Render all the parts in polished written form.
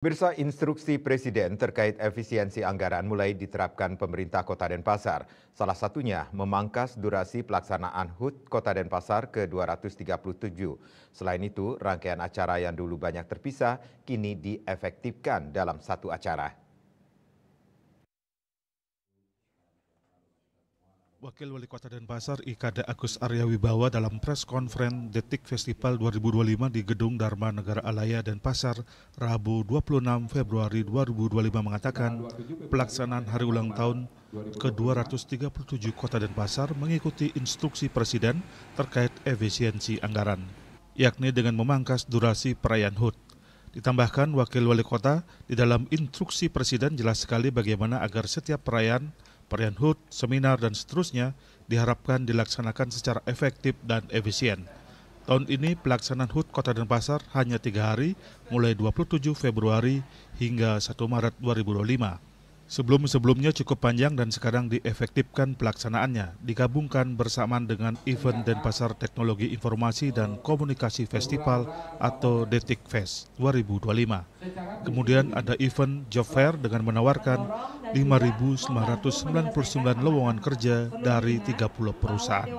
Pemirsa, instruksi Presiden terkait efisiensi anggaran mulai diterapkan pemerintah Kota Denpasar. Salah satunya memangkas durasi pelaksanaan HUT Kota Denpasar ke 237. Selain itu, rangkaian acara yang dulu banyak terpisah kini diefektifkan dalam satu acara. Wakil Wali Kota Denpasar IKD Agus Arya Wibawa dalam press conference Detik Festival 2025 di Gedung Dharma Negara Alaya Denpasar, Rabu 26 Februari 2025 mengatakan pelaksanaan hari ulang tahun ke-237 Kota Denpasar mengikuti instruksi Presiden terkait efisiensi anggaran, yakni dengan memangkas durasi perayaan HUT. Ditambahkan Wakil Wali Kota, di dalam instruksi Presiden jelas sekali bagaimana agar setiap perayaan HUT, seminar, dan seterusnya diharapkan dilaksanakan secara efektif dan efisien. Tahun ini pelaksanaan HUT Kota Denpasar hanya 3 hari, mulai 27 Februari hingga 1 Maret 2025. Sebelum-sebelumnya cukup panjang dan sekarang diefektifkan pelaksanaannya, digabungkan bersamaan dengan event Denpasar Teknologi Informasi dan Komunikasi Festival atau Detik Fest 2025. Kemudian ada event Job Fair dengan menawarkan 5.999 lowongan kerja dari 30 perusahaan.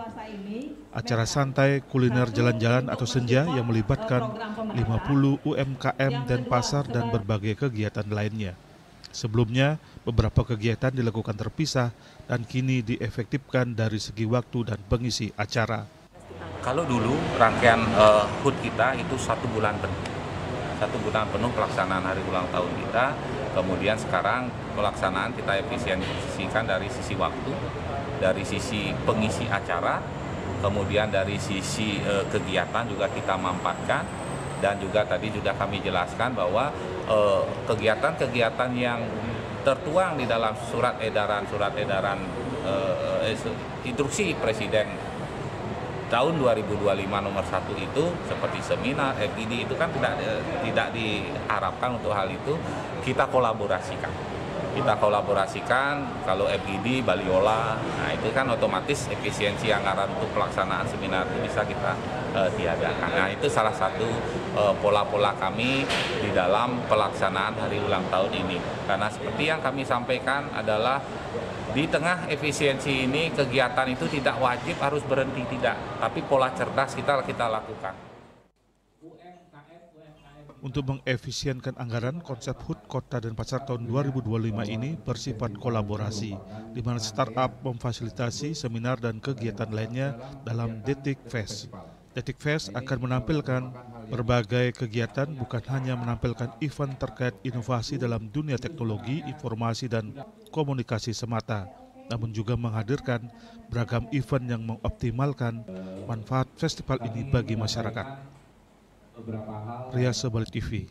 Acara santai, kuliner jalan-jalan atau senja yang melibatkan 50 UMKM Denpasar dan berbagai kegiatan lainnya. Sebelumnya, beberapa kegiatan dilakukan terpisah dan kini diefektifkan dari segi waktu dan pengisi acara. Kalau dulu rangkaian HUT kita itu 1 bulan penuh. 1 bulan penuh pelaksanaan hari ulang tahun kita. Kemudian sekarang pelaksanaan kita efisiensikan dari sisi waktu, dari sisi pengisi acara, kemudian dari sisi kegiatan juga kita mampatkan, dan juga tadi sudah kami jelaskan bahwa kegiatan-kegiatan yang tertuang di dalam surat edaran instruksi Presiden tahun 2025 nomor 1 itu seperti seminar, FGD itu kan tidak diharapkan untuk hal itu kita kolaborasikan. Kalau FGD, Baliola, nah itu kan otomatis efisiensi anggaran untuk pelaksanaan seminar itu bisa kita tiadakan. Nah itu salah satu pola-pola kami di dalam pelaksanaan hari ulang tahun ini. Karena seperti yang kami sampaikan adalah di tengah efisiensi ini kegiatan itu tidak wajib harus berhenti, tidak. Tapi pola cerdas kita lakukan. Untuk mengefisienkan anggaran, konsep HUT Kota Denpasar tahun 2025 ini bersifat kolaborasi, di mana startup memfasilitasi seminar dan kegiatan lainnya dalam Detik Fest. Detik Fest akan menampilkan berbagai kegiatan, bukan hanya menampilkan event terkait inovasi dalam dunia teknologi, informasi, dan komunikasi semata, namun juga menghadirkan beragam event yang mengoptimalkan manfaat festival ini bagi masyarakat. Ria Sebalik TV.